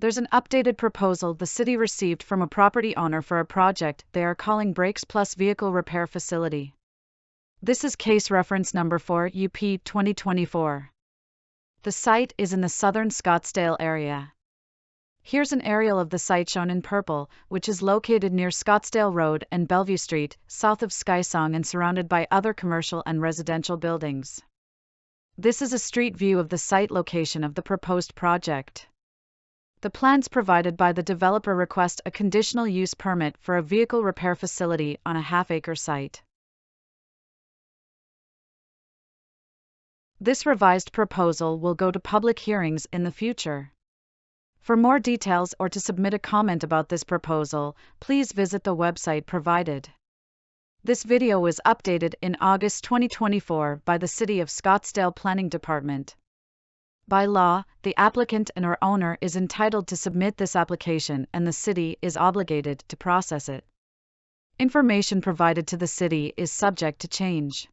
There's an updated proposal the city received from a property owner for a project they are calling Brakes Plus Vehicle Repair Facility. This is case reference number 4 UP 2024. The site is in the southern Scottsdale area. Here's an aerial of the site shown in purple, which is located near Scottsdale Road and Bellevue Street, south of Skysong and surrounded by other commercial and residential buildings. This is a street view of the site location of the proposed project. The plans provided by the developer request a conditional use permit for a vehicle repair facility on a half-acre site. This revised proposal will go to public hearings in the future. For more details or to submit a comment about this proposal, please visit the website provided. This video was updated in August 2024 by the City of Scottsdale Planning Department. By law, the applicant and/or owner is entitled to submit this application and the city is obligated to process it. Information provided to the city is subject to change.